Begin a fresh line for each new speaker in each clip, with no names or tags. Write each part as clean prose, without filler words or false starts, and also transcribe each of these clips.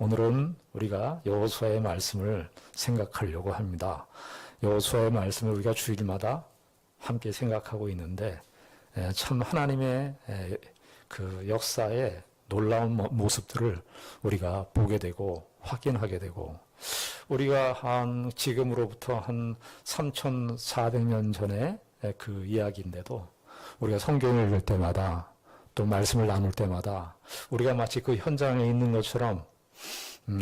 오늘은 우리가 여호수아의 말씀을 생각하려고 합니다. 여호수아의 말씀을 우리가 주일마다 함께 생각하고 있는데 참 하나님의 그 역사의 놀라운 모습들을 우리가 보게 되고 확인하게 되고, 우리가 지금으로부터 한 3,400년 전에 그 이야기인데도 우리가 성경을 읽을 때마다 또 말씀을 나눌 때마다 우리가 마치 그 현장에 있는 것처럼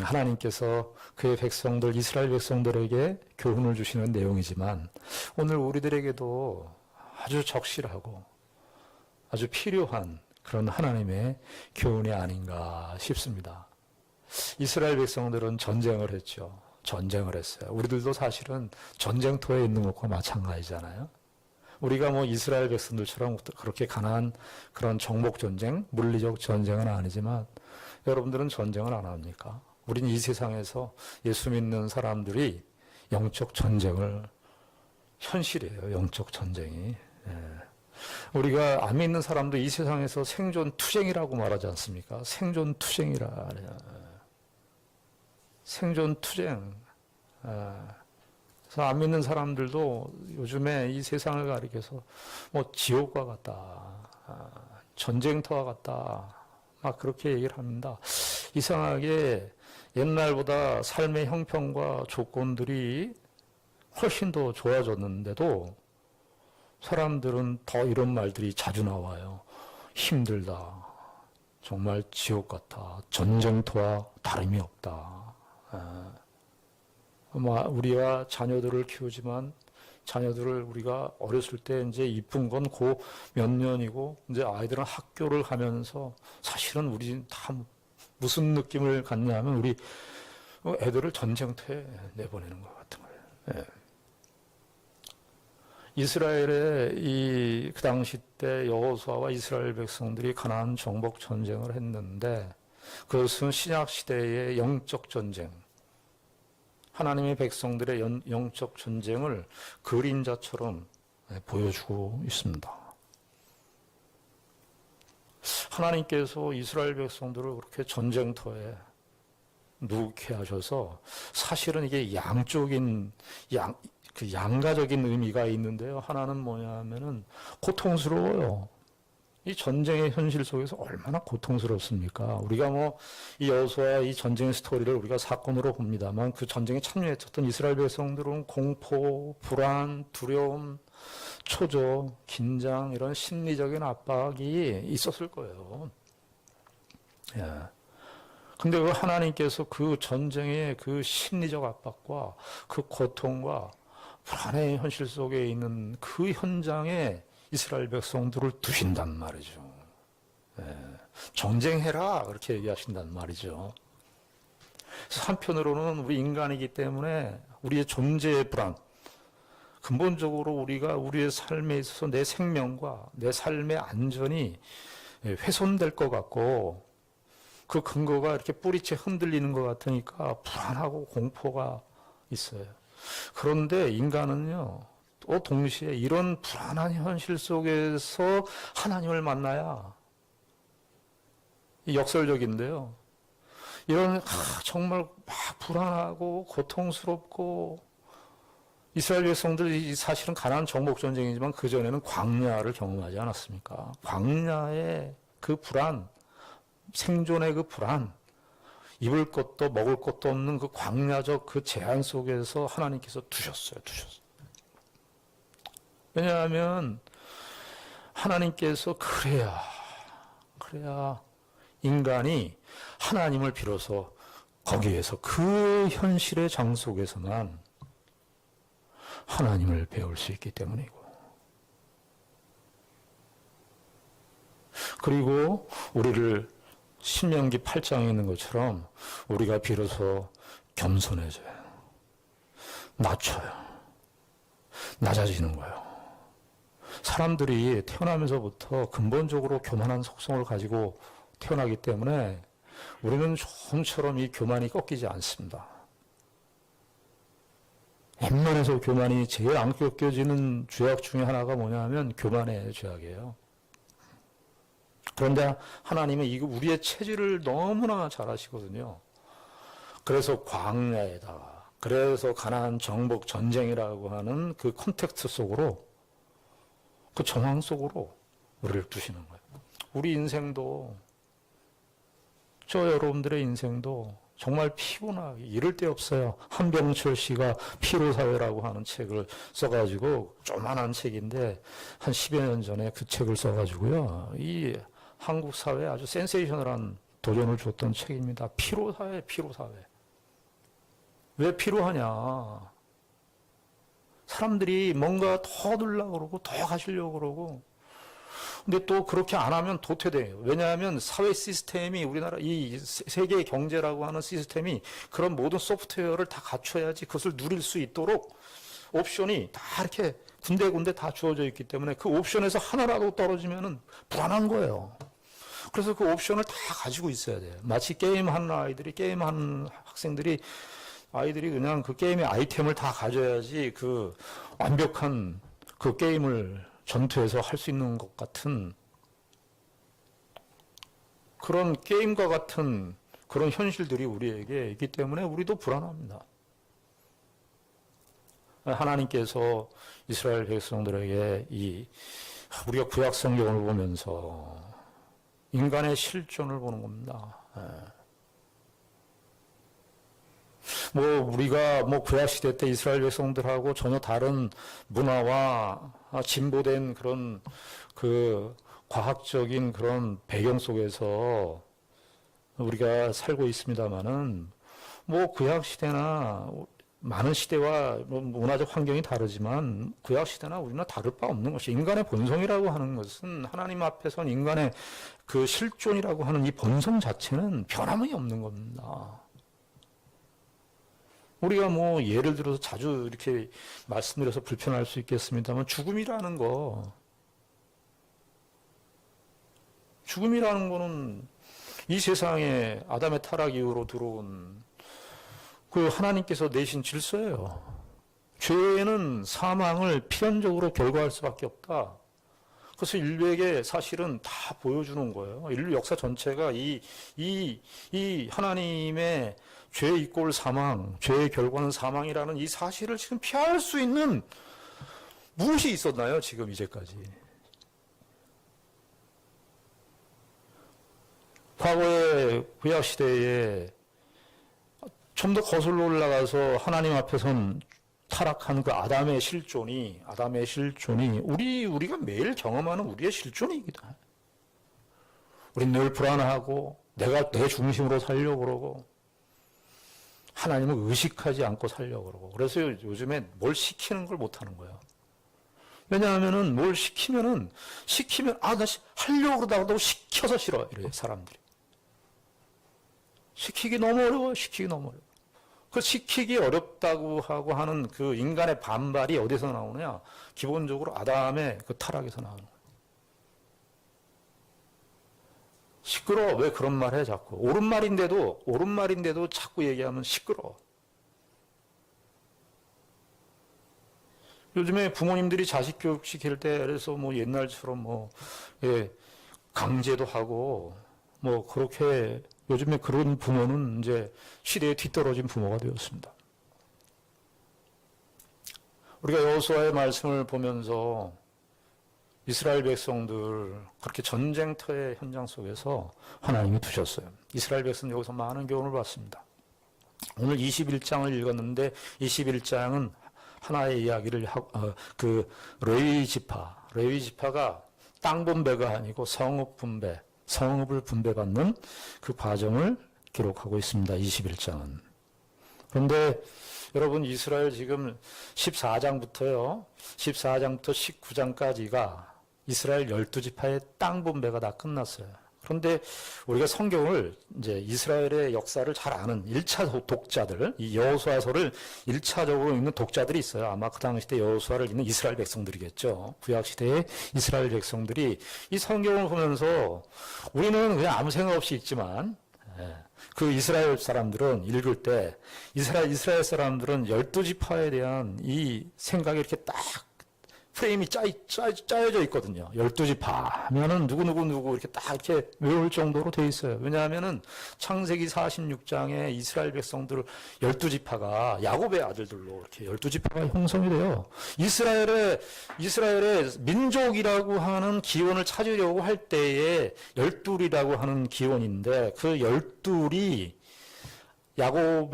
하나님께서 그의 백성들, 이스라엘 백성들에게 교훈을 주시는 내용이지만 오늘 우리들에게도 아주 적실하고 아주 필요한 그런 하나님의 교훈이 아닌가 싶습니다. 이스라엘 백성들은 전쟁을 했죠. 전쟁을 했어요. 우리들도 사실은 전쟁터에 있는 것과 마찬가지잖아요. 우리가 뭐 이스라엘 백성들처럼 그렇게 가난한 그런 정복 전쟁, 물리적 전쟁은 아니지만 여러분들은 전쟁을 안 합니까? 우린 이 세상에서 예수 믿는 사람들이 영적 전쟁을, 현실이에요. 영적 전쟁이. 우리가 안 믿는 사람도 이 세상에서 생존 투쟁이라고 말하지 않습니까? 생존 투쟁이라. 생존 투쟁. 그래서 안 믿는 사람들도 요즘에 이 세상을 가리켜서 뭐 지옥과 같다, 전쟁터와 같다, 막 그렇게 얘기를 합니다. 이상하게 옛날보다 삶의 형편과 조건들이 훨씬 더 좋아졌는데도 사람들은 더 이런 말들이 자주 나와요. 힘들다, 정말 지옥 같아, 전쟁터와 다름이 없다. 우리가 자녀들을 키우지만 자녀들을 우리가 어렸을 때 이제 이쁜 건 고 몇 년이고, 이제 아이들은 학교를 가면서 사실은 우리 다 무슨 느낌을 갖냐면 우리 애들을 전쟁터에 내보내는 것 같은 거예요. 이스라엘의 그 당시 때 여호수아와 이스라엘 백성들이 가나안 정복 전쟁을 했는데 그것은 신약 시대의 영적 전쟁, 하나님의 백성들의 영적 전쟁을 그림자처럼 보여주고 있습니다. 하나님께서 이스라엘 백성들을 그렇게 전쟁터에 누게 하셔서 사실은 이게 양가적인 의미가 있는데요. 하나는 뭐냐면은 고통스러워요. 이 전쟁의 현실 속에서 얼마나 고통스럽습니까? 우리가 이 여호수아 이 전쟁의 스토리를 우리가 사건으로 봅니다만 그 전쟁에 참여했었던 이스라엘 백성들은 공포, 불안, 두려움, 초조, 긴장, 이런 심리적인 압박이 있었을 거예요. 근데 그 하나님께서 그 전쟁의 그 심리적 압박과 그 고통과 불안의 현실 속에 있는 그 현장에 이스라엘 백성들을 두신단 말이죠. 전쟁해라 그렇게 얘기하신단 말이죠. 한편으로는 우리 인간이기 때문에 우리의 존재의 불안, 근본적으로 우리가 우리의 삶에 있어서 내 생명과 내 삶의 안전이 훼손될 것 같고 그 근거가 이렇게 뿌리채 흔들리는 것 같으니까 불안하고 공포가 있어요. 그런데 인간은요, 또 동시에 이런 불안한 현실 속에서 하나님을 만나야 역설적인데요. 이런 정말 막 불안하고 고통스럽고, 이스라엘 백성들이 사실은 가나안 정복 전쟁이지만 그 전에는 광야를 경험하지 않았습니까? 광야의 그 불안, 생존의 그 불안, 입을 것도 먹을 것도 없는 그 광야적 그 제한 속에서 하나님께서 두셨어요. 왜냐하면 하나님께서 그래야 인간이 하나님을 비로소 거기에서 그 현실의 장 속에서만 하나님을 배울 수 있기 때문이고, 그리고 우리를 신명기 8장에 있는 것처럼 우리가 비로소 겸손해져요. 낮춰요. 낮아지는 거예요. 사람들이 태어나면서부터 근본적으로 교만한 속성을 가지고 태어나기 때문에 우리는 좀처럼 이 교만이 꺾이지 않습니다. 웬만해서 교만이 제일 안 꺾여지는 죄악 중에 하나가 뭐냐면 교만의 죄악이에요. 그런데 하나님은 이거 우리의 체질을 너무나 잘 아시거든요. 그래서 광야에다가, 그래서 가나안 정복 전쟁이라고 하는 그 콘텍스트 속으로, 그 정황 속으로 우리를 두시는 거예요. 우리 인생도, 저 여러분들의 인생도 정말 피곤하게 이럴 데 없어요. 한병철 씨가 피로사회라고 하는 책을 써가지고, 조그만한 책인데 한 10여 년 전에 그 책을 써가지고요, 이 한국 사회에 아주 센세이셔널한 도전을 줬던 책입니다. 피로사회, 피로사회. 왜 피로하냐? 사람들이 뭔가 더 얻으려고 그러고 더 가시려고 그러고, 근데 또 그렇게 안 하면 도태돼요. 왜냐하면 사회 시스템이, 우리나라 이 세계 경제라고 하는 시스템이 그런 모든 소프트웨어를 다 갖춰야지 그것을 누릴 수 있도록 옵션이 다 이렇게 군데군데 다 주어져 있기 때문에 그 옵션에서 하나라도 떨어지면은 불안한 거예요. 그래서 그 옵션을 다 가지고 있어야 돼요. 마치 게임하는 아이들이, 게임하는 학생들이, 아이들이 그냥 그 게임의 아이템을 다 가져야지 그 완벽한 그 게임을 전투에서 할 수 있는 것 같은, 그런 게임과 같은 그런 현실들이 우리에게 있기 때문에 우리도 불안합니다. 하나님께서 이스라엘 백성들에게 우리가 구약 성경을 보면서 인간의 실존을 보는 겁니다. 우리가 구약 시대 때 이스라엘 백성들하고 전혀 다른 문화와 진보된 그런 그 과학적인 그런 배경 속에서 우리가 살고 있습니다만은, 구약 시대나 많은 시대와 문화적 환경이 다르지만 구약 시대나 우리나 다를 바 없는 것이, 인간의 본성이라고 하는 것은, 하나님 앞에선 인간의 그 실존이라고 하는 이 본성 자체는 변함이 없는 겁니다. 우리가 예를 들어서 자주 이렇게 말씀드려서 불편할 수 있겠습니다만, 죽음이라는 거는 이 세상에 아담의 타락 이후로 들어온 그 하나님께서 내신 질서예요. 죄는 사망을 필연적으로 결과할 수밖에 없다. 그래서 인류에게 사실은 다 보여주는 거예요. 인류 역사 전체가 이 하나님의 죄의 이꼴 사망, 죄의 결과는 사망이라는 이 사실을 지금 피할 수 있는 무엇이 있었나요? 지금 이제까지. 과거의 구약 시대에 좀 더 거슬러 올라가서 하나님 앞에선 타락한 그 아담의 실존이 우리가 매일 경험하는 우리의 실존이기도 해요. 우린 늘 불안하고 내가 내 중심으로 살려고 그러고 하나님을 의식하지 않고 살려고 그러고, 그래서 요즘에 뭘 시키는 걸 못하는 거예요. 왜냐하면은 뭘 시키면 나 하려고 그러다가도 시켜서 싫어, 이래요 사람들이. 시키기 너무 어려워. 그 시키기 어렵다고 하고 하는 그 인간의 반발이 어디서 나오느냐? 기본적으로 아담의 그 타락에서 나오는 거예요. 시끄러워. 왜 그런 말 해, 자꾸. 옳은 말인데도 자꾸 얘기하면 시끄러워. 요즘에 부모님들이 자식 교육 시킬 때, 그래서 옛날처럼 강제도 하고, 그렇게, 요즘에 그런 부모는 이제 시대에 뒤떨어진 부모가 되었습니다. 우리가 여호수아의 말씀을 보면서 이스라엘 백성들 그렇게 전쟁터의 현장 속에서 하나님이 두셨어요. 이스라엘 백성은 여기서 많은 교훈을 받습니다. 오늘 21장을 읽었는데 21장은 하나의 이야기를 레위 지파가 땅 분배가 아니고 성읍을 분배받는 그 과정을 기록하고 있습니다. 21장은. 그런데 여러분, 이스라엘 지금 14장부터 19장까지가 이스라엘 12지파의 땅 분배가 다 끝났어요. 그런데 우리가 성경을 이제 이스라엘의 역사를 잘 아는 1차 독자들, 이 여호수아서를 1차적으로 읽는 독자들이 있어요. 아마 그 당시 때 여호수아를 읽는 이스라엘 백성들이겠죠. 구약 시대의 이스라엘 백성들이 이 성경을 보면서, 우리는 그냥 아무 생각 없이 읽지만 그 이스라엘 사람들은 읽을 때, 이스라엘 사람들은 12지파에 대한 이 생각이 이렇게 딱 프레임이 짜여져 있거든요. 12지파 하면은 누구 이렇게 딱 이렇게 외울 정도로 돼 있어요. 왜냐하면은 창세기 46장에 이스라엘 백성들 12지파가 야곱의 아들들로 이렇게 12지파가 형성이 돼요. 이스라엘의 민족이라고 하는 기원을 찾으려고 할 때에 12이라고 하는 기원인데 그 12이 야곱이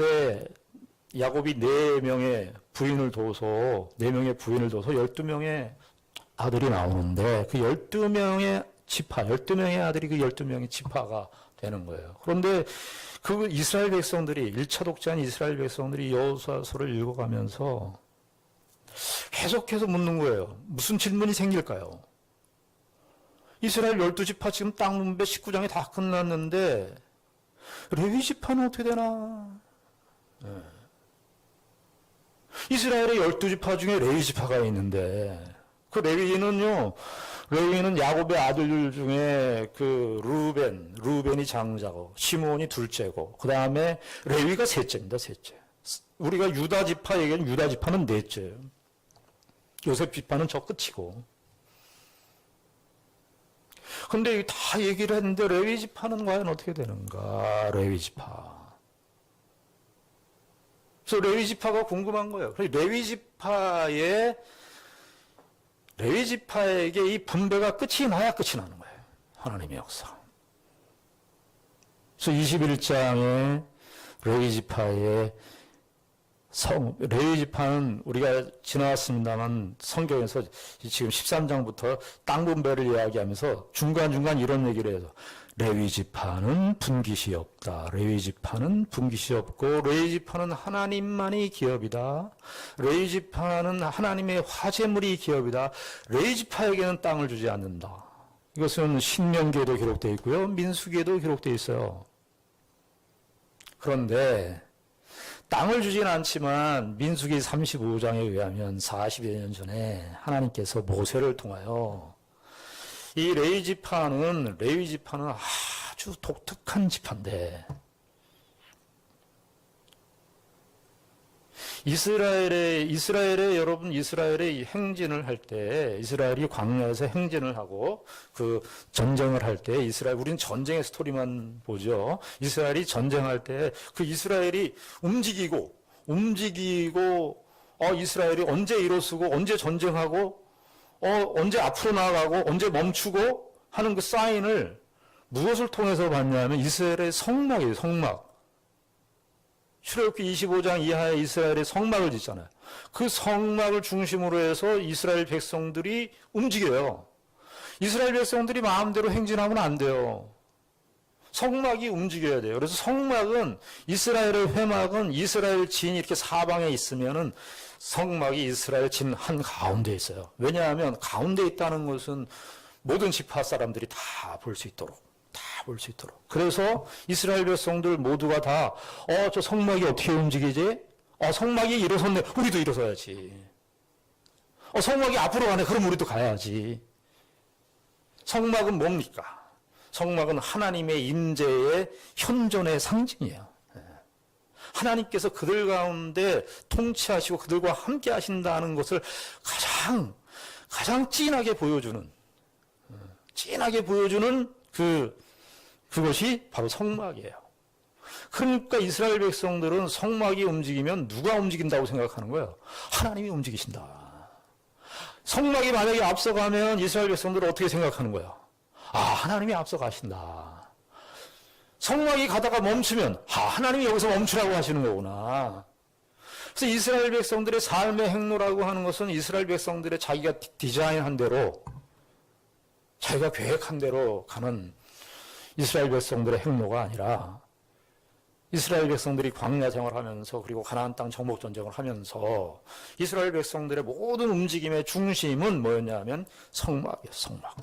4명의 부인을 둬서 12명의 아들이 나오는데 그 12명의 지파, 12명의 아들이 그 12명의 지파가 되는 거예요. 그런데 그 이스라엘 백성들이 1차 독자인 이스라엘 백성들이 여호수아서를 읽어가면서 계속해서 묻는 거예요. 무슨 질문이 생길까요? 이스라엘 12지파 지금 땅 분배 19장이 다 끝났는데 레위 지파는 어떻게 되나? 이스라엘의 12지파 중에 레위 지파가 있는데 그 레위는 야곱의 아들들 중에 그 루벤이 장자고 시므온이 둘째고 그 다음에 레위가 셋째입니다. 셋째. 우리가 유다 지파 얘기하면 유다 지파는 넷째예요. 요셉 지파는 저 끝이고. 근데 다 얘기를 했는데 레위 지파는 과연 어떻게 되는가? 레위 지파. 그래서 레위 지파가 궁금한 거예요. 레위 지파에게 이 분배가 끝이 나야 끝이 나는 거예요. 하나님의 역사. 그래서 21장에 레위 지파는 우리가 지나왔습니다만 성경에서 지금 13장부터 땅 분배를 이야기하면서 중간중간 이런 얘기를 해서 레위 지파는 분깃이 없다. 레위 지파는 분깃이 없고 레위 지파는 하나님만이 기업이다. 레위 지파는 하나님의 화제물이 기업이다. 레위 지파에게는 땅을 주지 않는다. 이것은 신명기에도 기록되어 있고요. 민수기에도 기록되어 있어요. 그런데 땅을 주지는 않지만 민수기 35장에 의하면 40여 년 전에 하나님께서 모세를 통하여 이 레위 지파는 아주 독특한 지파인데 이스라엘의 행진을 할 때 이스라엘이 광야에서 행진을 하고 그 전쟁을 할 때 우리는 전쟁의 스토리만 보죠. 이스라엘이 전쟁할 때 그 이스라엘이 움직이고 이스라엘이 언제 일어서고 언제 전쟁하고 언제 앞으로 나아가고 언제 멈추고 하는 그 사인을 무엇을 통해서 봤냐면 이스라엘의 성막이에요. 성막. 출애굽기 25장 이하의 이스라엘의 성막을 짓잖아요. 그 성막을 중심으로 해서 이스라엘 백성들이 움직여요. 이스라엘 백성들이 마음대로 행진하면 안 돼요. 성막이 움직여야 돼요. 그래서 성막은 이스라엘의 회막은 이스라엘 진이 이렇게 사방에 있으면은 성막이 이스라엘 진 한 가운데 있어요. 왜냐하면 가운데 있다는 것은 모든 지파 사람들이 다 볼 수 있도록. 그래서 이스라엘 백성들 모두가 다, 저 성막이 어떻게 움직이지? 성막이 일어섰네. 우리도 일어서야지. 성막이 앞으로 가네. 그럼 우리도 가야지. 성막은 뭡니까? 성막은 하나님의 임재의 현존의 상징이에요. 하나님께서 그들 가운데 통치하시고 그들과 함께 하신다는 것을 가장 진하게 보여주는 그것이 바로 성막이에요. 그러니까 이스라엘 백성들은 성막이 움직이면 누가 움직인다고 생각하는 거예요? 하나님이 움직이신다. 성막이 만약에 앞서가면 이스라엘 백성들은 어떻게 생각하는 거예요? 하나님이 앞서가신다. 성막이 가다가 멈추면 하나님이 여기서 멈추라고 하시는 거구나. 그래서 이스라엘 백성들의 삶의 행로라고 하는 것은 이스라엘 백성들의 자기가 디자인한 대로 자기가 계획한 대로 가는 이스라엘 백성들의 행로가 아니라 이스라엘 백성들이 광야 생활하면서 그리고 가나안 땅 정복 전쟁을 하면서 이스라엘 백성들의 모든 움직임의 중심은 뭐였냐면 성막이에요. 성막.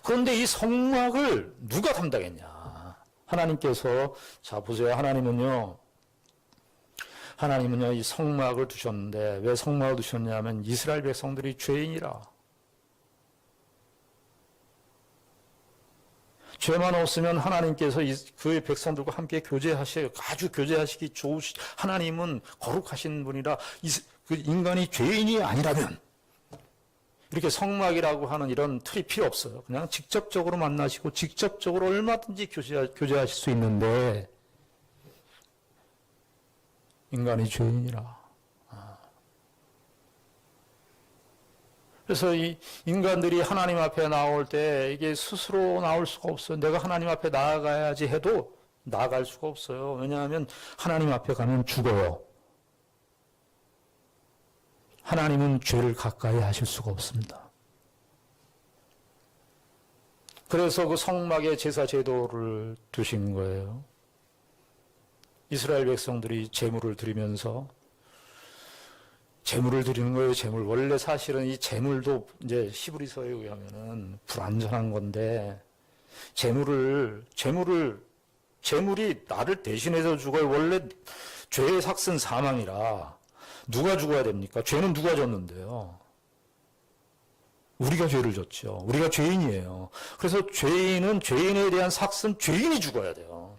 그런데 이 성막을 누가 담당했냐? 하나님께서 자 보세요. 하나님은요 이 성막을 두셨는데 왜 성막을 두셨냐면 이스라엘 백성들이 죄인이라. 죄만 없으면 하나님께서 그의 백성들과 함께 아주 교제하시기 하나님은 거룩하신 분이라 그 인간이 죄인이 아니라면 이렇게 성막이라고 하는 이런 틀이 필요 없어요. 그냥 직접적으로 만나시고 직접적으로 얼마든지 교제하실 수 있는데 인간이 죄인이라. 그래서 이 인간들이 하나님 앞에 나올 때 이게 스스로 나올 수가 없어요. 내가 하나님 앞에 나아가야지 해도 나아갈 수가 없어요. 왜냐하면 하나님 앞에 가면 죽어요. 하나님은 죄를 가까이 하실 수가 없습니다. 그래서 그 성막에 제사 제도를 두신 거예요. 이스라엘 백성들이 제물을 드리면서 제물을 드리는 거예요. 제물. 원래 사실은 이 제물도 이제 히브리서에 의하면은 불완전한 건데 제물이 나를 대신해서 죽어요. 원래 죄의 삭은 사망이라 누가 죽어야 됩니까? 죄는 누가 졌는데요? 우리가 죄를 졌죠. 우리가 죄인이에요. 그래서 죄인은 죄인에 대한 삭은 죄인이 죽어야 돼요.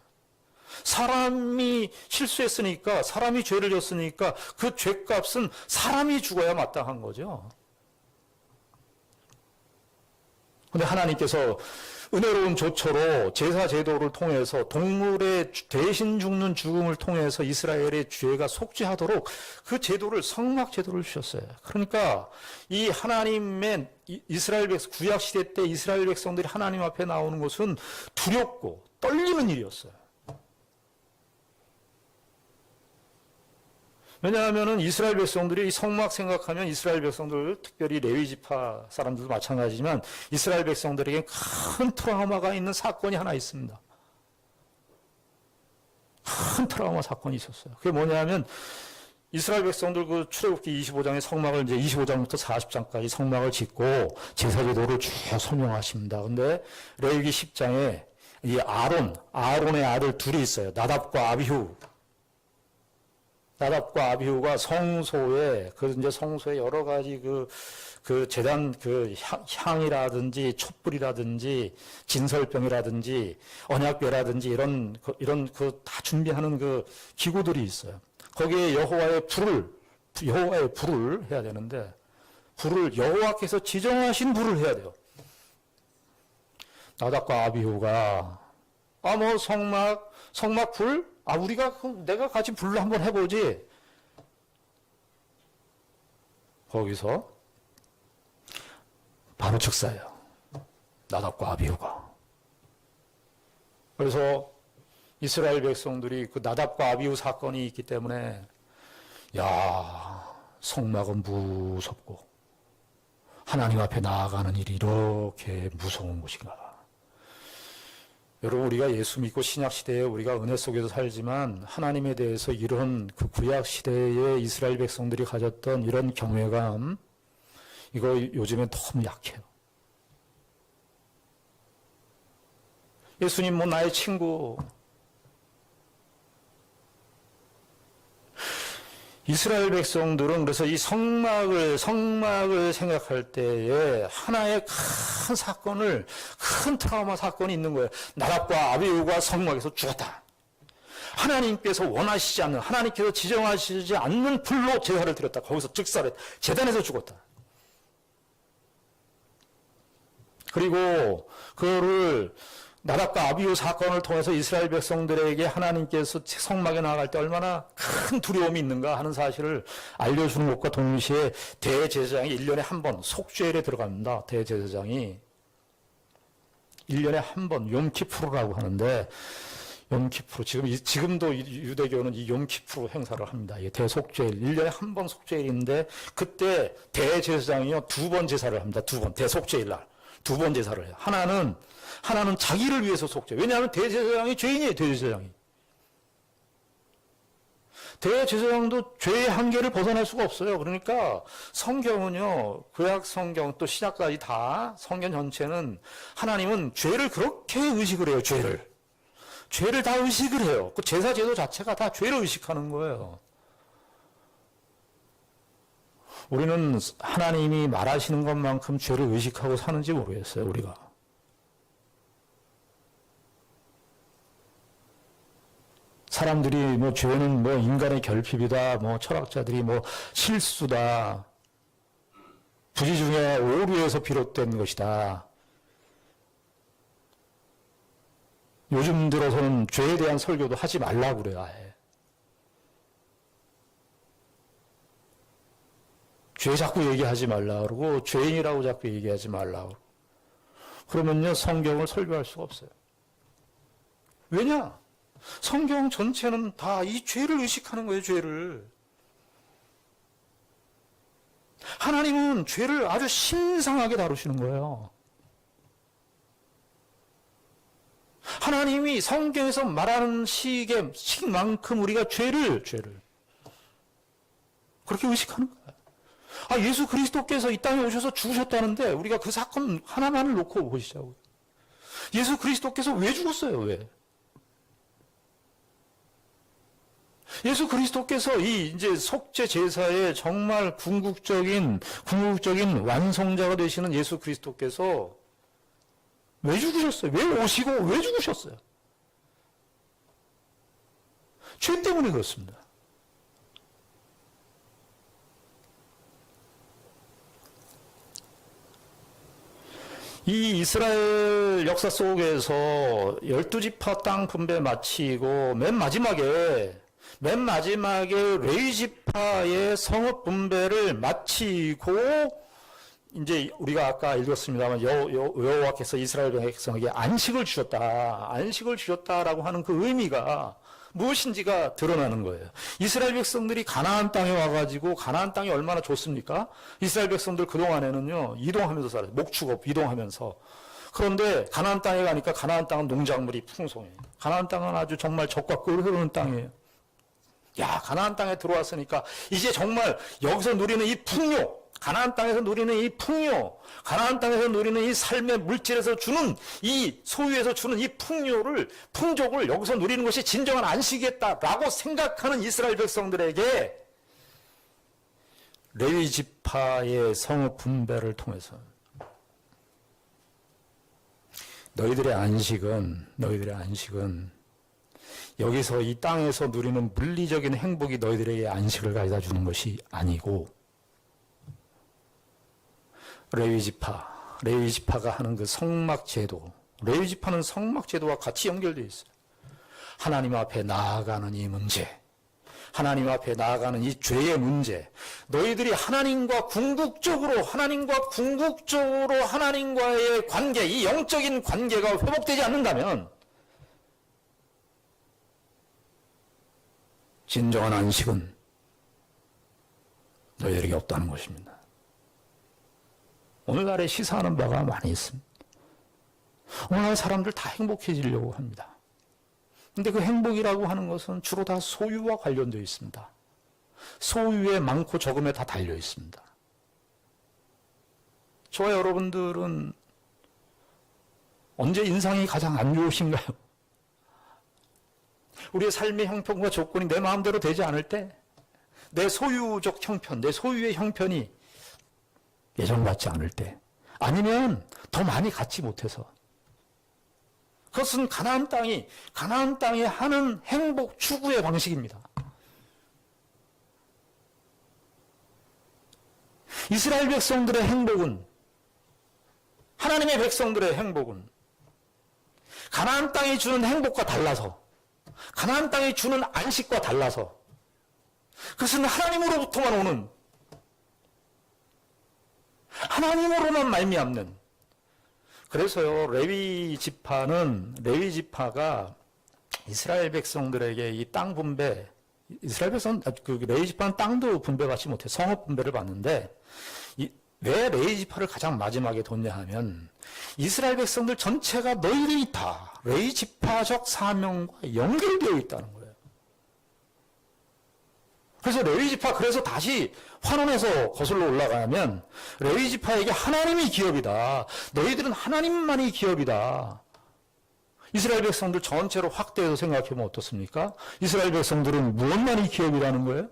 사람이 실수했으니까, 사람이 죄를 졌으니까 그 죄값은 사람이 죽어야 마땅한 거죠. 그런데 하나님께서 은혜로운 조처로 제사 제도를 통해서 동물의 대신 죽는 죽음을 통해서 이스라엘의 죄가 속죄하도록 그 제도를 성막 제도를 주셨어요. 그러니까 이 하나님의 이스라엘 백성 구약 시대 때 이스라엘 백성들이 하나님 앞에 나오는 것은 두렵고 떨리는 일이었어요. 왜냐하면은 이스라엘 백성들이 이 성막 생각하면 이스라엘 백성들, 특별히 레위 지파 사람들도 마찬가지지만 이스라엘 백성들에게 큰 트라우마가 있는 사건이 하나 있습니다. 큰 트라우마 사건이 있었어요. 그게 뭐냐면 이스라엘 백성들 그 출애굽기 25장의 성막을 이제 25장부터 40장까지 성막을 짓고 제사제도를 쭉 설명하십니다. 근데 레위기 10장에 이 아론의 아들 둘이 있어요. 나답과 아비후가 성소에 여러 가지 그 제단 향이라든지 촛불이라든지 진설병이라든지 언약궤라든지 이런 다 준비하는 그 기구들이 있어요. 거기에 여호와의 불을 해야 되는데 불을 여호와께서 지정하신 불을 해야 돼요. 나답과 아비후가 성막 불? 내가 같이 불로 한번 해보지. 거기서 바로 즉사예요. 나답과 아비후가. 그래서 이스라엘 백성들이 그 나답과 아비후 사건이 있기 때문에 성막은 무섭고 하나님 앞에 나아가는 일이 이렇게 무서운 것인가. 여러분, 우리가 예수 믿고 신약시대에 우리가 은혜 속에서 살지만 하나님에 대해서 이런 그 구약시대의 이스라엘 백성들이 가졌던 이런 경외감, 이거 요즘엔 너무 약해요. 예수님 나의 친구. 이스라엘 백성들은 그래서 이 성막을 생각할 때에 하나의 큰 사건을, 큰 트라우마 사건이 있는 거예요. 나답과 아비후가 성막에서 죽었다. 하나님께서 원하시지 않는, 하나님께서 지정하시지 않는 불로 제사를 드렸다. 거기서 즉사를, 제단에서 죽었다. 그리고 그거를 나답과 아비후 사건을 통해서 이스라엘 백성들에게 하나님께서 성막에 나아갈 때 얼마나 큰 두려움이 있는가 하는 사실을 알려주는 것과 동시에 대제사장이 1년에 한 번 속죄일에 들어갑니다. 대제사장이 1년에 한 번 욤키푸르라고 하는데, 욤키푸르, 지금도 유대교는 이 욤키푸르 행사를 합니다. 이 대속죄일, 1년에 한 번 속죄일인데 그때 대제사장이요 2번 제사를 합니다. 2번 대속죄일 날 2번 제사를 해요. 하나는 자기를 위해서 속죄. 왜냐하면 대제사장이 죄인이에요. 대제사장도 죄의 한계를 벗어날 수가 없어요. 그러니까 성경은요, 구약 성경 또 신약까지 다 성경 전체는 하나님은 죄를 그렇게 의식을 해요. 죄를 다 의식을 해요. 그 제사 제도 자체가 다 죄를 의식하는 거예요. 우리는 하나님이 말하시는 것만큼 죄를 의식하고 사는지 모르겠어요. 우리가. 사람들이 죄는 인간의 결핍이다, 철학자들이 실수다, 부지 중에 오류에서 비롯된 것이다. 요즘 들어서는 죄에 대한 설교도 하지 말라고 그래요, 아예. 죄 자꾸 얘기하지 말라 그러고, 죄인이라고 자꾸 얘기하지 말라 그러고. 그러면요, 성경을 설교할 수가 없어요. 왜냐? 성경 전체는 다 이 죄를 의식하는 거예요, 죄를. 하나님은 죄를 아주 신성하게 다루시는 거예요. 하나님이 성경에서 말하는 식만큼 우리가 죄를 그렇게 의식하는 거예요. 아, 예수 그리스도께서 이 땅에 오셔서 죽으셨다는데 우리가 그 사건 하나만을 놓고 보시자고요. 예수 그리스도께서 왜 죽었어요? 왜? 예수 그리스도께서 이 이제 속죄 제사의 정말 궁극적인 완성자가 되시는 예수 그리스도께서 왜 죽으셨어요? 왜 오시고 왜 죽으셨어요? 죄 때문에 그렇습니다. 이 이스라엘 역사 속에서 12지파 땅 분배 마치고 맨 마지막에 레위 지파의 성읍 분배를 마치고 이제 우리가 아까 읽었습니다만 여호와께서 이스라엘 백성에게 안식을 주셨다라고 하는 그 의미가 무엇인지가 드러나는 거예요. 이스라엘 백성들이 가나안 땅에 와가지고 가나안 땅이 얼마나 좋습니까? 이스라엘 백성들 그동안에는요 이동하면서 살아요. 목축업 이동하면서. 그런데 가나안 땅에 가니까 가나안 땅은 농작물이 풍성해요. 가나안 땅은 아주 정말 젖과 꿀이 흐르는 땅이에요. 야, 가나안 땅에 들어왔으니까 이제 정말 여기서 누리는 이 풍요, 가나안 땅에서 누리는 이 풍요, 가나안 땅에서 누리는 이 삶의 물질에서 주는 이 소유에서 주는 이 풍족을 여기서 누리는 것이 진정한 안식이겠다라고 생각하는 이스라엘 백성들에게 레위 지파의 성읍 분배를 통해서 너희들의 안식은 여기서 이 땅에서 누리는 물리적인 행복이 너희들에게 안식을 가져다 주는 것이 아니고 레위 지파가 하는 그 성막 제도, 레위 지파는 성막 제도와 같이 연결되어 있어요. 하나님 앞에 나아가는 이 문제, 하나님 앞에 나아가는 이 죄의 문제, 너희들이 하나님과 궁극적으로 하나님과의 관계, 이 영적인 관계가 회복되지 않는다면 진정한 안식은 너희들에게 없다는 것입니다. 오늘날에 시사하는 바가 많이 있습니다. 오늘날 사람들 다 행복해지려고 합니다. 그런데 그 행복이라고 하는 것은 주로 다 소유와 관련되어 있습니다. 소유에 많고 적음에 다 달려 있습니다. 저와 여러분들은 언제 인상이 가장 안 좋으신가요? 우리의 삶의 형편과 조건이 내 마음대로 되지 않을 때, 내 소유적 형편, 내 소유의 형편이 예전 같지 않을 때, 아니면 더 많이 갖지 못해서. 그것은 가나안 땅이 하는 행복 추구의 방식입니다. 이스라엘 백성들의 행복은, 하나님의 백성들의 행복은 가나안 땅이 주는 행복과 달라서, 가나안 땅이 주는 안식과 달라서, 그것은 하나님으로부터만 오는, 하나님으로만 말미암는. 그래서요, 레위 지파가 이스라엘 백성들에게 이 땅 분배, 레위 지파는 땅도 분배받지 못해 성읍 분배를 받는데, 왜 레위 지파를 가장 마지막에 뒀냐 하면, 이스라엘 백성들 전체가 너희들이 다 레위 지파적 사명과 연결되어 있다는 거예요. 그래서 레위 지파, 그래서 다시 환원해서 거슬러 올라가면 레위 지파에게 하나님이 기업이다. 너희들은 하나님만이 기업이다. 이스라엘 백성들 전체로 확대해서 생각해보면 어떻습니까? 이스라엘 백성들은 무엇만이 기업이라는 거예요?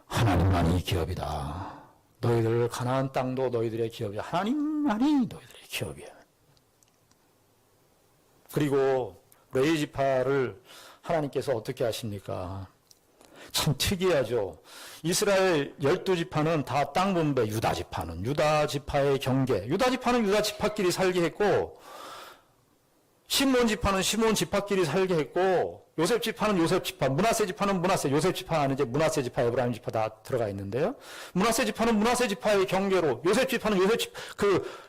하나님만이 기업이다. 너희들 가나안 땅도 너희들의 기업이야. 하나님만이 너희들의 기업이야. 그리고 레위 지파를 하나님께서 어떻게 하십니까? 참 특이하죠. 이스라엘 12지파는 다 땅 분배, 유다지파는 유다지파의 경계, 유다지파는 유다지파끼리 살게 했고, 시몬지파는 시몬지파끼리 살게 했고, 요셉지파는 요셉지파, 므낫세지파는 므낫세, 요셉지파 안에 이제 므낫세지파, 에브라임지파 다 들어가 있는데요. 므낫세지파는 므낫세지파의 경계로, 요셉지파는 요셉지파,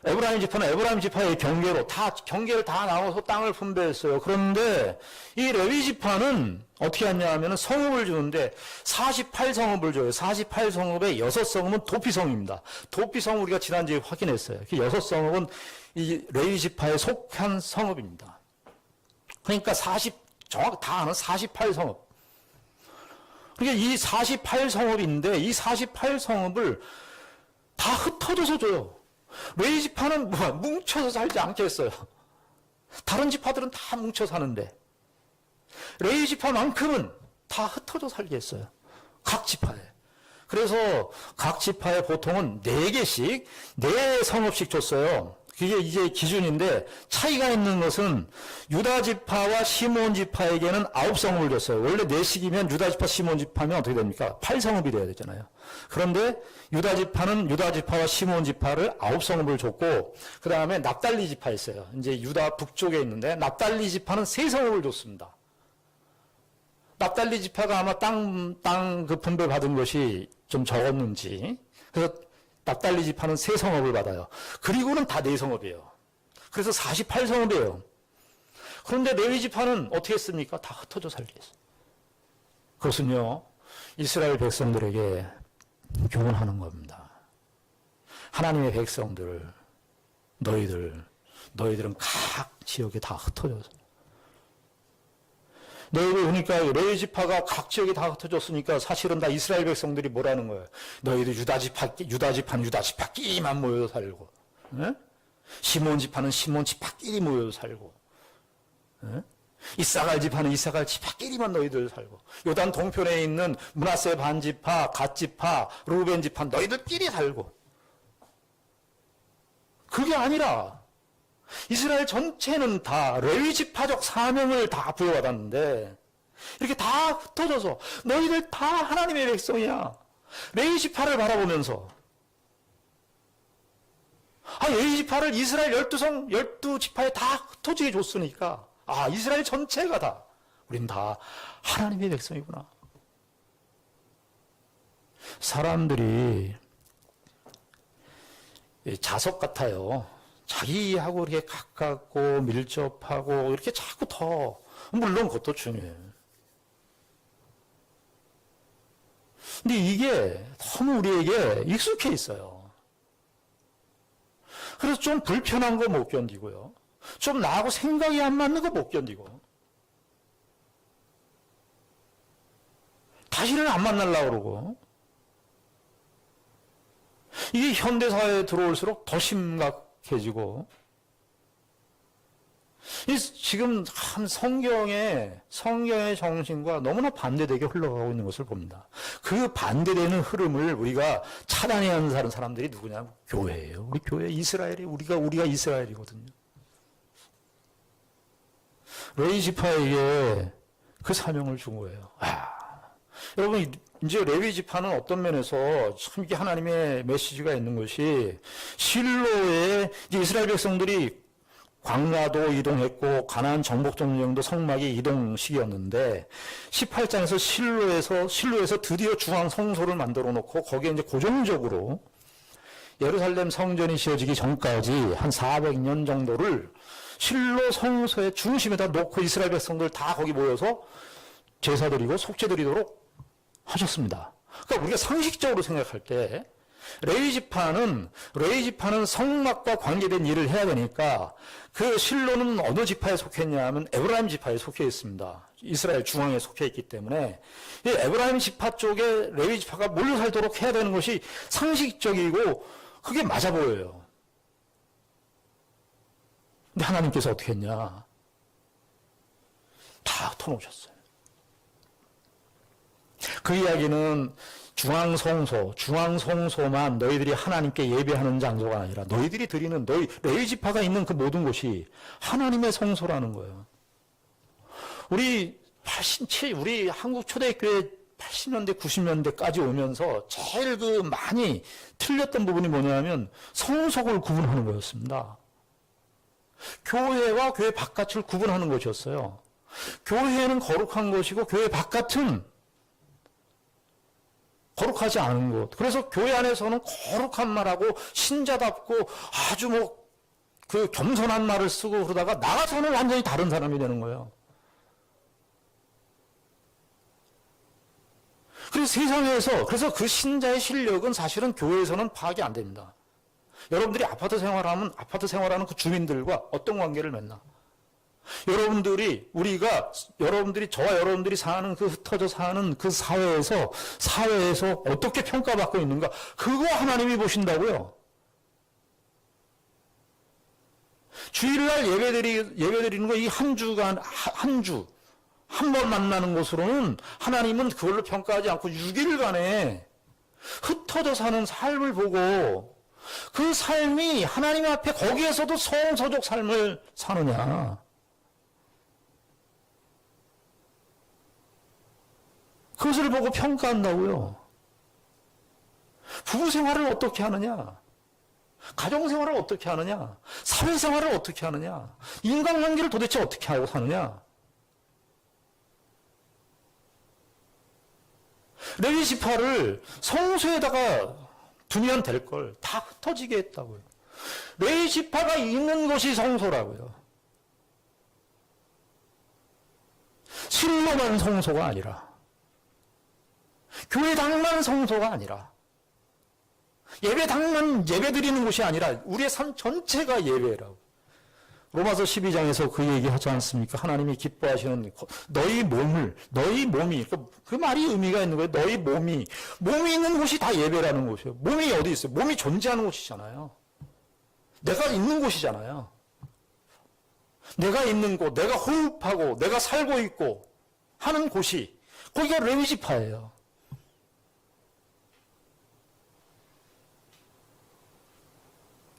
에브라임지파는 에브라임지파의 경계로 다 경계를 다 나눠서 땅을 분배했어요. 그런데 이 레위지파는 어떻게 하냐 하면 성읍을 주는데 48성읍을 줘요. 48성읍에 6성읍은 도피성입니다. 도피성 우리가 지난주에 확인했어요. 그 6성읍은 이 레위지파에 속한 성읍입니다. 그러니까 정확히 다 아는 48성읍. 그러니까 이 48성읍인데 이 48성읍을 다 흩어져서 줘요. 레위지파는 뭉쳐서 살지 않겠어요. 다른 지파들은 다 뭉쳐 사는데 레위지파만큼은 다 흩어져 살게 했어요. 각 지파에. 그래서 각 지파에 보통은 4개씩, 4성읍씩 줬어요. 그게 이제 기준인데 차이가 있는 것은 유다지파와 시몬지파에게는 9성읍을 줬어요. 원래 4씩이면 유다지파, 시몬지파면 어떻게 됩니까? 8성읍이 돼야 되잖아요. 그런데 유다지파는 유다지파와 시몬지파를 9성읍을 줬고 그 다음에 납달리지파 있어요. 이제 유다 북쪽에 있는데 납달리지파는 3성읍을 줬습니다. 납달리지파가 아마 땅 그 분배 받은 것이 좀 적었는지 그래서 납달리 지파는 3성읍을 받아요. 그리고는 다 4성읍이에요. 그래서 48성읍이에요. 그런데 레위 지파는 어떻게 했습니까? 다 흩어져 살게 했어요. 그것은요, 이스라엘 백성들에게 교훈하는 겁니다. 하나님의 백성들, 너희들은 각 지역에 다 흩어져서 너희들 그러니까 레위 지파가 각 지역에 다 흩어졌으니까 사실은 다 이스라엘 백성들이 뭐라는 거예요. 너희들 유다지파는 유다지파끼리만 모여서 살고, 네? 시몬 지파는 시몬 지파끼리 모여서 살고, 네? 이사갈 지파는 이사갈 지파끼리만 너희들 살고, 요단 동편에 있는 므낫세 반지파, 갓 지파, 루벤 지파 너희들끼리 살고. 그게 아니라. 이스라엘 전체는 다 레위 지파적 사명을 다 부여받았는데 이렇게 다 흩어져서 너희들 다 하나님의 백성이야. 레위 지파를 바라보면서 레위 지파를 이스라엘 12지파에 다 흩어지게 줬으니까 이스라엘 전체가 다 우린 다 하나님의 백성이구나. 사람들이 자석 같아요. 자기하고 이렇게 가깝고 밀접하고 이렇게 자꾸 더, 물론 그것도 중요해요. 근데 이게 너무 우리에게 익숙해 있어요. 그래서 좀 불편한 거 못 견디고요. 좀 나하고 생각이 안 맞는 거 못 견디고. 다시는 안 만나려고 그러고. 이게 현대사회에 들어올수록 더 심각해지고 지금 한 성경의 정신과 너무나 반대되게 흘러가고 있는 것을 봅니다. 그 반대되는 흐름을 우리가 차단해야 하는 사람들이 누구냐? 교회예요. 우리 교회 이스라엘이 우리가 이스라엘이거든요. 레위 지파에게 그 사명을 준 거예요. 여러분 이제 레위 지파는 어떤 면에서 참 이게 하나님의 메시지가 있는 것이 실로에 이제 이스라엘 백성들이 광야도 이동했고 가나안 정복 점령도 성막이 이동 시기였는데 18장에서 실로에서 드디어 중앙 성소를 만들어 놓고 거기에 이제 고정적으로 예루살렘 성전이 지어지기 전까지 한 400년 정도를 실로 성소의 중심에다 놓고 이스라엘 백성들 다 거기 모여서 제사 드리고 속죄 드리도록 하셨습니다. 그러니까 우리가 상식적으로 생각할 때 레위 지파는 성막과 관계된 일을 해야 되니까 그 실로는 어느 지파에 속했냐 하면 에브라임 지파에 속해 있습니다. 이스라엘 중앙에 속해 있기 때문에 이 에브라임 지파 쪽에 레위 지파가 몰려 살도록 해야 되는 것이 상식적이고 그게 맞아 보여요. 근데 하나님께서 어떻게 했냐? 다 흩어놓으셨어요. 그 이야기는 중앙성소만 너희들이 하나님께 예배하는 장소가 아니라 너희들이 드리는 레위 지파가 있는 그 모든 곳이 하나님의 성소라는 거예요. 우리 한국 초대교회 80년대, 90년대까지 오면서 제일 많이 틀렸던 부분이 뭐냐면 성속을 구분하는 거였습니다. 교회와 교회 바깥을 구분하는 것이었어요. 교회는 거룩한 것이고 교회 바깥은 거룩하지 않은 것. 그래서 교회 안에서는 거룩한 말하고 신자답고 아주 겸손한 말을 쓰고 그러다가 나가서는 완전히 다른 사람이 되는 거예요. 그래서 세상에서, 그래서 그 신자의 실력은 사실은 교회에서는 파악이 안 됩니다. 여러분들이 아파트 생활하면 아파트 생활하는 그 주민들과 어떤 관계를 맺나? 여러분들이 저와 여러분들이 사는 그 흩어져 사는 그 사회에서 어떻게 평가받고 있는가? 그거 하나님이 보신다고요. 주일날 예배드리는 거 이 한 주간 한 번 만나는 것으로는 하나님은 그걸로 평가하지 않고 6일간에 흩어져 사는 삶을 보고 그 삶이 하나님 앞에 거기에서도 성서적 삶을 사느냐. 그것을 보고 평가한다고요. 부부 생활을 어떻게 하느냐? 가정 생활을 어떻게 하느냐? 사회 생활을 어떻게 하느냐? 인간관계를 도대체 어떻게 하고 사느냐? 레위 지파를 성소에다가 두면 될 걸 다 흩어지게 했다고요. 레위 지파가 있는 것이 성소라고요. 실로만 성소가 아니라 교회당만 성소가 아니라 예배당만 예배드리는 곳이 아니라 우리의 삶 전체가 예배라고. 로마서 12장에서 그 얘기 하지 않습니까? 하나님이 기뻐하시는 너희 몸이 그 말이 의미가 있는 거예요. 너희 몸이 있는 곳이 다 예배라는 곳이에요. 몸이 어디 있어요? 몸이 존재하는 곳이잖아요. 내가 있는 곳이잖아요. 내가 있는 곳, 내가 호흡하고 내가 살고 있고 하는 곳이 거기가 레위 지파예요.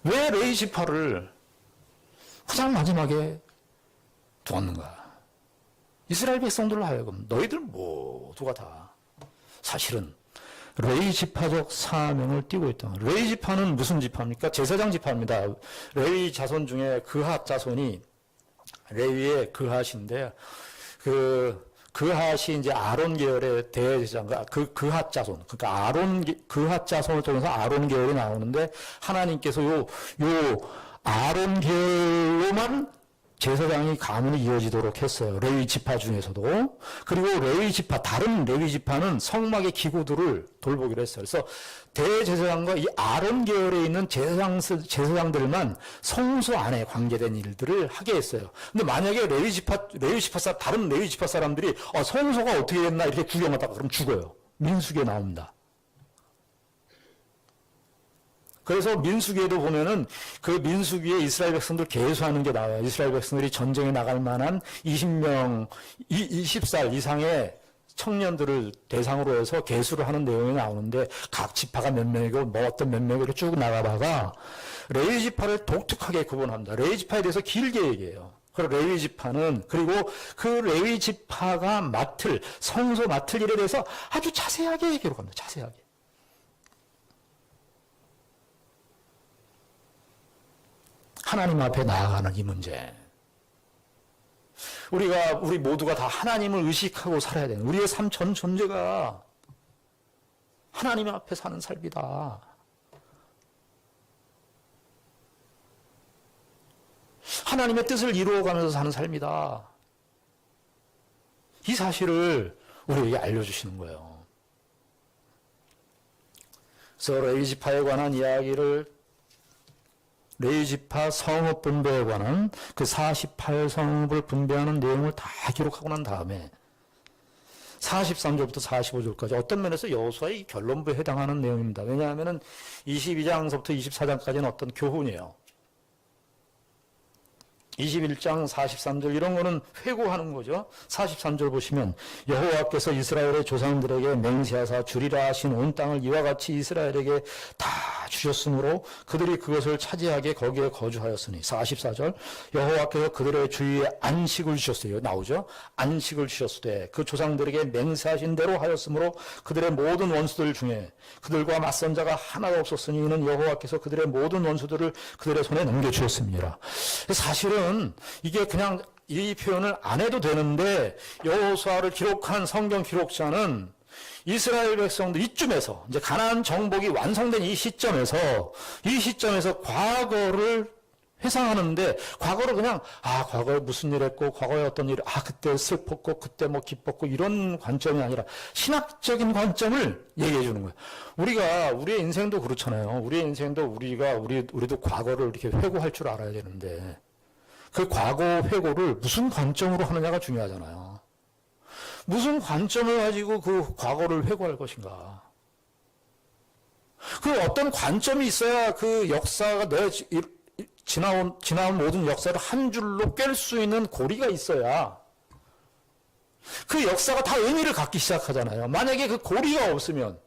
왜 레위 지파를 가장 마지막에 두었는가? 이스라엘 백성들로 하여금 너희들 모두가 다 사실은 레위 지파적 사명을 띠고 있다. 레위 지파는 무슨 지파입니까? 제사장 지파입니다. 레위 자손 중에 그핫 자손이 레위의 그핫인데 그핫이 이제 아론 계열의 대제사장과 그핫 자손, 그러니까 그핫 자손을 통해서 아론 계열이 나오는데 하나님께서 요 아론 계열로만 제사장이 가문이 이어지도록 했어요. 레위 지파 중에서도. 그리고 다른 레위 지파는 성막의 기구들을 돌보기로 했어요. 그래서 대제사장과 이 아론 계열에 있는 제사장들만 성소 안에 관계된 일들을 하게 했어요. 근데 만약에 다른 레위 지파 사람들이 성소가 어떻게 됐나 이렇게 구경하다가 그럼 죽어요. 민수기에 나옵니다. 그래서 민수기에도 보면은 그 민수기에 이스라엘 백성들 계수하는 게 나와요. 이스라엘 백성들이 전쟁에 나갈 만한 20살 이상의 청년들을 대상으로 해서 계수를 하는 내용이 나오는데 각 지파가 몇 명이고 어떤 몇 명으로 쭉 나가다가 레위 지파를 독특하게 구분합니다. 레위 지파에 대해서 길게 얘기해요. 그리고 레위 지파는 그 레위 지파가 성소 맡을 일에 대해서 아주 자세하게 기록합니다. 자세하게. 하나님 앞에 나아가는 이 문제. 우리 모두가 다 하나님을 의식하고 살아야 되는, 우리의 삶 전 존재가 하나님 앞에 사는 삶이다. 하나님의 뜻을 이루어가면서 사는 삶이다. 이 사실을 우리에게 알려주시는 거예요. 그래서 레위 지파에 관한 이야기를 레위 지파 성읍 분배에 관한 그 48성읍을 분배하는 내용을 다 기록하고 난 다음에 43절부터 45절까지 어떤 면에서 여호수아의 결론부에 해당하는 내용입니다. 왜냐하면 22장서부터 24장까지는 어떤 교훈이에요. 21장 43절 이런 거는 회고하는 거죠. 43절 보시면 여호와께서 이스라엘의 조상들에게 맹세하사 주리라 하신 온 땅을 이와 같이 이스라엘에게 다 주셨으므로 그들이 그것을 차지하게 거기에 거주하였으니 44절 여호와께서 그들의 주위에 안식을 주셨어요. 나오죠. 안식을 주셨으되 그 조상들에게 맹세하신 대로 하였으므로 그들의 모든 원수들 중에 그들과 맞선 자가 하나도 없었으니 이는 여호와께서 그들의 모든 원수들을 그들의 손에 넘겨주었습니다. 사실은 이게 그냥 이 표현을 안 해도 되는데 여호수아를 기록한 성경 기록자는 이스라엘 백성들 이쯤에서 이제 가나안 정복이 완성된 이 시점에서 과거를 회상하는데 과거를 그냥 과거에 무슨 일 했고 과거에 어떤 일 그때 슬펐고 그때 뭐 기뻤고 이런 관점이 아니라 신학적인 관점을 얘기해 주는 거예요. 우리가 우리의 인생도 그렇잖아요. 우리의 인생도 우리도 과거를 이렇게 회고할 줄 알아야 되는데 그 과거 회고를 무슨 관점으로 하느냐가 중요하잖아요. 무슨 관점을 가지고 그 과거를 회고할 것인가. 그 어떤 관점이 있어야 그 역사가 지나온 모든 역사를 한 줄로 꿰 수 있는 고리가 있어야 그 역사가 다 의미를 갖기 시작하잖아요. 만약에 그 고리가 없으면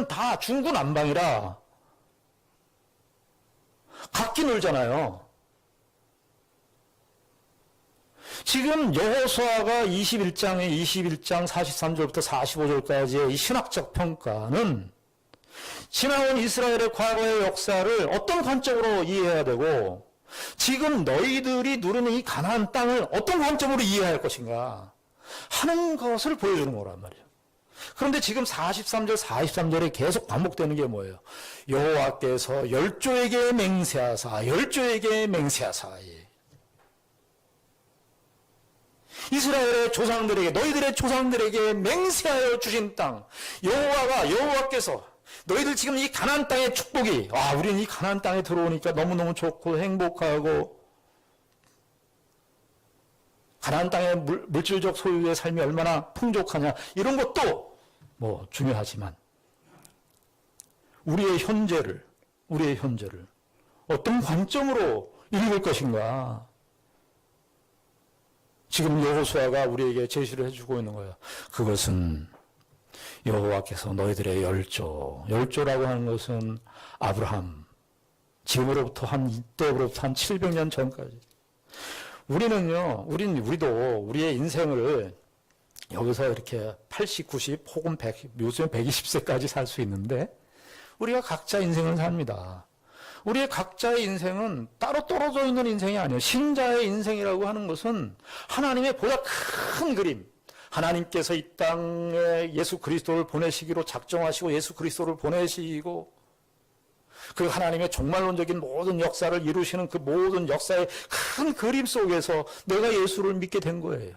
다 중구난방이라 각기 놀잖아요. 지금 여호수아가 21장 43절부터 45절까지의 이 신학적 평가는 지나온 이스라엘의 과거의 역사를 어떤 관점으로 이해해야 되고 지금 너희들이 누리는 이 가나안 땅을 어떤 관점으로 이해할 것인가 하는 것을 보여주는 거란 말이에요. 그런데 지금 43절에 계속 반복되는 게 뭐예요? 여호와께서 열조에게 맹세하사 이스라엘의 조상들에게 너희들의 조상들에게 맹세하여 주신 땅 여호와께서 너희들 지금 이 가나안 땅의 축복이 우리는 이 가나안 땅에 들어오니까 너무너무 좋고 행복하고 가나안 땅의 물질적 소유의 삶이 얼마나 풍족하냐 이런 것도 뭐 중요하지만 우리의 현재를 어떤 관점으로 읽을 것인가 지금 여호수아가 우리에게 제시를 해주고 있는 거예요. 그것은 여호와께서 너희들의 열조라고 하는 것은 아브라함 지금으로부터 이때로부터 한 700년 전까지 우리도 우리의 인생을 여기서 이렇게 80, 90 혹은 100 요즘 120세까지 살 수 있는데 우리가 각자 인생을 삽니다. 우리의 각자의 인생은 따로 떨어져 있는 인생이 아니에요. 신자의 인생이라고 하는 것은 하나님의 보다 큰 그림, 하나님께서 이 땅에 예수 그리스도를 보내시기로 작정하시고 예수 그리스도를 보내시고 그 하나님의 종말론적인 모든 역사를 이루시는 그 모든 역사의 큰 그림 속에서 내가 예수를 믿게 된 거예요.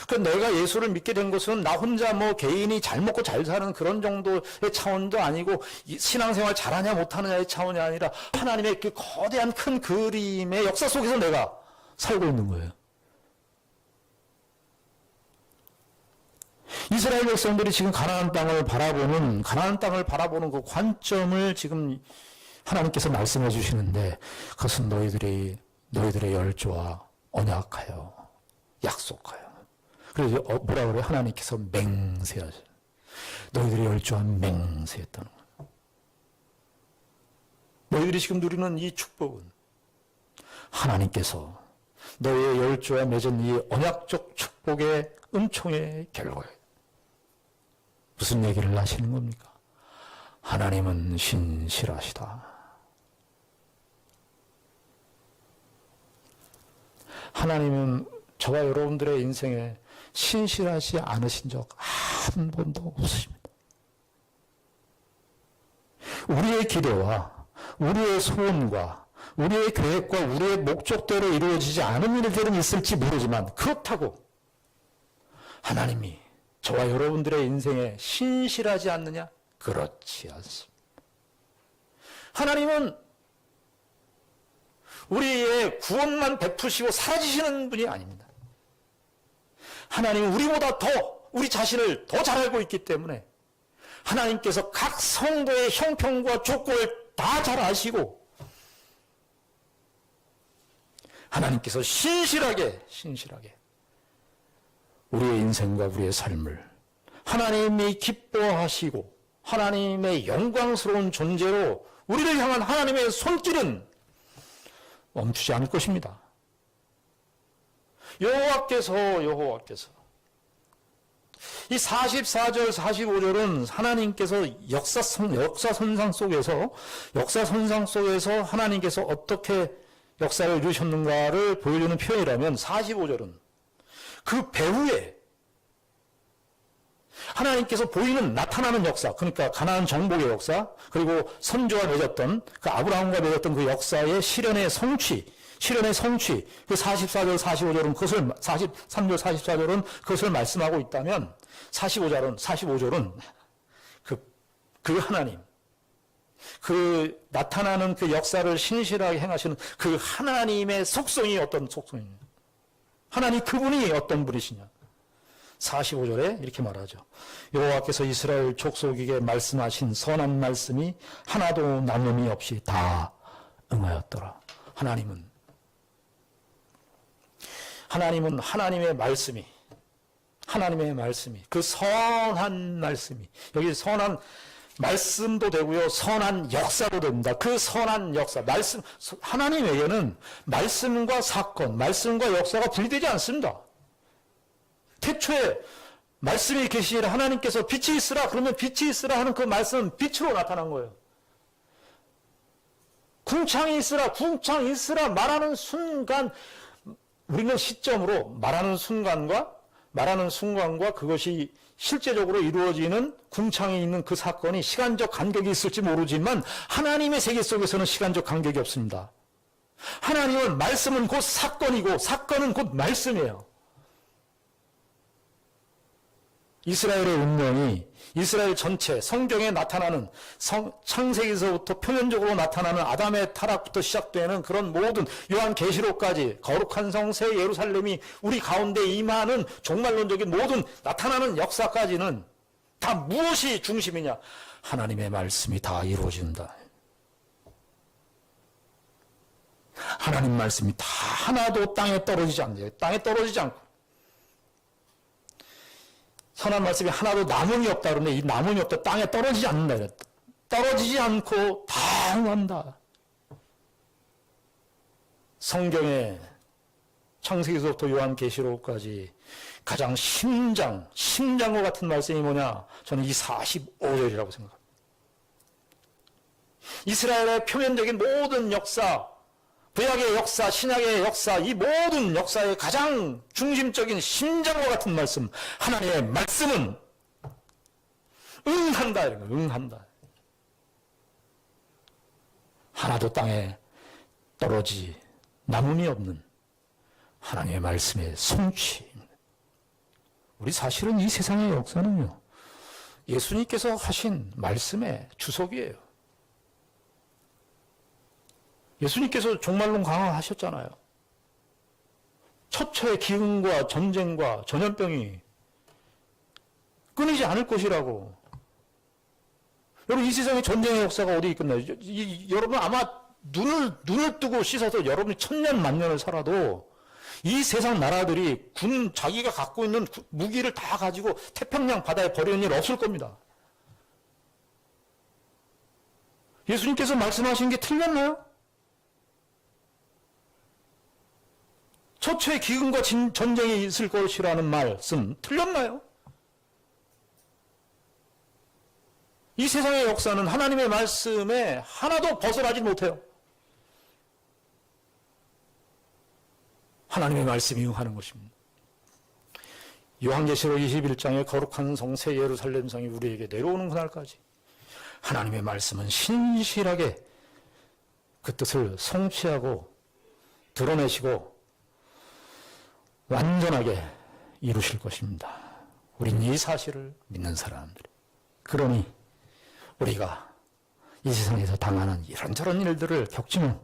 그 내가 예수를 믿게 된 것은 나 혼자 개인이 잘 먹고 잘 사는 그런 정도의 차원도 아니고 신앙생활 잘하냐 못하느냐의 차원이 아니라 하나님의 그 거대한 큰 그림의 역사 속에서 내가 살고 있는 거예요. 이스라엘 백성들이 지금 가나안 땅을 바라보는 그 관점을 지금 하나님께서 말씀해 주시는데 그것은 너희들의 열조와 언약하여 약속하여 그래서 뭐라 그래요? 하나님께서 맹세하셔. 너희들의 열조와 맹세했다는 거예요. 너희들이 지금 누리는 이 축복은 하나님께서 너희의 열조와 맺은 이 언약적 축복의 은총의 결과예요. 무슨 얘기를 하시는 겁니까? 하나님은 신실하시다. 하나님은 저와 여러분들의 인생에 신실하지 않으신 적 한 번도 없으십니다. 우리의 기대와 우리의 소원과 우리의 계획과 우리의 목적대로 이루어지지 않은 일들은 있을지 모르지만 그렇다고 하나님이 저와 여러분들의 인생에 신실하지 않느냐? 그렇지 않습니다. 하나님은 우리의 구원만 베푸시고 사라지시는 분이 아닙니다. 하나님은 우리보다 우리 자신을 더 잘 알고 있기 때문에 하나님께서 각 성도의 형편과 조건을 다 잘 아시고 하나님께서 신실하게 우리의 인생과 우리의 삶을 하나님이 기뻐하시고 하나님의 영광스러운 존재로 우리를 향한 하나님의 손길은 멈추지 않을 것입니다. 여호와께서 이 44절 45절은 하나님께서 역사선상 속에서 하나님께서 어떻게 역사를 이루셨는가를 보여주는 표현이라면 45절은 그 배후에 하나님께서 보이는 나타나는 역사, 그러니까 가나안 정복의 역사, 그리고 선조와 맺었던 그 아브라함과 맺었던 그 역사의 실현의 성취, 그 44절 45절은 그것을 43절 44절은 그것을 말씀하고 있다면 45절은 그 하나님, 그 나타나는 그 역사를 신실하게 행하시는 그 하나님의 속성이 어떤 속성이냐, 하나님 그분이 어떤 분이시냐. 45절에 이렇게 말하죠. 여호와께서 이스라엘 족속에게 말씀하신 선한 말씀이 하나도 남음이 없이 다 응하였더라. 하나님은 하나님의 말씀이 그 선한 말씀이, 여기 선한 말씀도 되고요, 선한 역사도 됩니다. 그 선한 역사, 말씀, 하나님에게는 말씀과 사건, 말씀과 역사가 분리되지 않습니다. 태초에 말씀이 계시니라 하나님께서 빛이 있으라 그러면 빛이 있으라 하는 그 말씀은 빛으로 나타난 거예요. 궁창이 있으라 말하는 순간, 우리는 시점으로 말하는 순간과 그것이 실제적으로 이루어지는 궁창이 있는 그 사건이 시간적 간격이 있을지 모르지만 하나님의 세계 속에서는 시간적 간격이 없습니다. 하나님은 말씀은 곧 사건이고 사건은 곧 말씀이에요. 이스라엘의 운명이, 이스라엘 전체 성경에 나타나는 창세기에서부터 표면적으로 나타나는 아담의 타락부터 시작되는 그런 모든 요한계시록까지 거룩한 성 새 예루살렘이 우리 가운데 임하는 종말론적인 모든 나타나는 역사까지는 다 무엇이 중심이냐? 하나님의 말씀이 다 이루어진다. 하나님 말씀이 다 하나도 땅에 떨어지지 않는다. 땅에 떨어지지 않고 선한 말씀이 하나도 남음이 없다 그러는데 이 남음이 없다, 땅에 떨어지지 않는다 그랬다. 떨어지지 않고 다 응한다. 성경의 창세기서부터 요한계시록까지 가장 심장과 같은 말씀이 뭐냐? 저는 이 45절이라고 생각합니다. 이스라엘의 표면적인 모든 역사, 구약의 역사, 신약의 역사, 이 모든 역사의 가장 중심적인 심장과 같은 말씀, 하나님의 말씀은 응한다, 이런 거예요. 응한다. 하나도 땅에 떨어지지 남음이 없는 하나님의 말씀의 성취입니다. 우리 사실은 이 세상의 역사는요, 예수님께서 하신 말씀의 주석이에요. 예수님께서 종말론 강화하셨잖아요. 처처의 기근과 전쟁과 전염병이 끊이지 않을 것이라고. 여러분, 이 세상에 전쟁의 역사가 어디 있겠나요? 여러분 아마 눈을 뜨고 씻어서 여러분이 천년 만년을 살아도 이 세상 나라들이 자기가 갖고 있는 무기를 다 가지고 태평양 바다에 버리는 일 없을 겁니다. 예수님께서 말씀하신 게 틀렸나요? 처처의 기근과 전쟁이 있을 것이라는 말씀 틀렸나요? 이 세상의 역사는 하나님의 말씀에 하나도 벗어나지 못해요. 하나님의 말씀이 응하는 것입니다. 요한계시록 21장의 거룩한 성 새 예루살렘 성이 우리에게 내려오는 그날까지 하나님의 말씀은 신실하게 그 뜻을 성취하고 드러내시고 완전하게 이루실 것입니다. 우린 이 사실을 믿는 사람들. 그러니 우리가 이 세상에서 당하는 이런저런 일들을 겪지만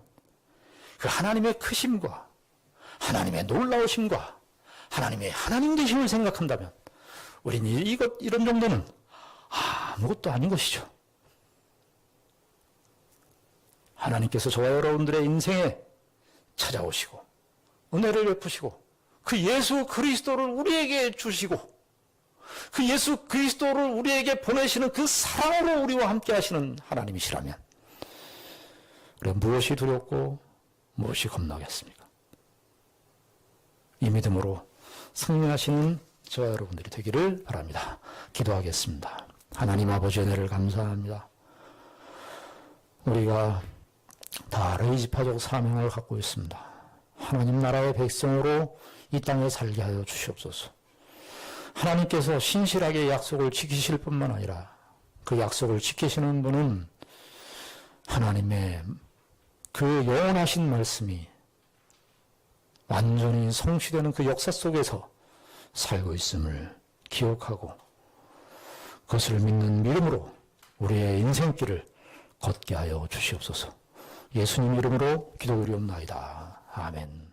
그 하나님의 크심과 하나님의 놀라우심과 하나님의 하나님 되심을 생각한다면 우린 이런 정도는 아무것도 아닌 것이죠. 하나님께서 저와 여러분들의 인생에 찾아오시고 은혜를 베푸시고 그 예수 그리스도를 우리에게 주시고 그 예수 그리스도를 우리에게 보내시는 그 사랑으로 우리와 함께 하시는 하나님이시라면 우리가 무엇이 두렵고 무엇이 겁나겠습니까? 이 믿음으로 승리하시는 저와 여러분들이 되기를 바랍니다. 기도하겠습니다. 하나님 아버지의 은혜를 감사합니다. 우리가 다 레이지파적 사명을 갖고 있습니다. 하나님 나라의 백성으로 이 땅에 살게 하여 주시옵소서. 하나님께서 신실하게 약속을 지키실 뿐만 아니라 그 약속을 지키시는 분은 하나님의 그 영원하신 말씀이 완전히 성취되는 그 역사 속에서 살고 있음을 기억하고 그것을 믿는 믿음으로 우리의 인생길을 걷게 하여 주시옵소서. 예수님 이름으로 기도드리옵나이다. 아멘.